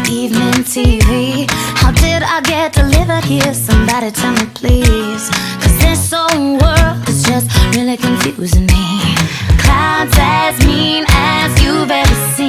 evening TV. How did I get delivered here? Somebody tell me please. Cause this whole world is just really confusing me. Clouds as mean as you've ever seen.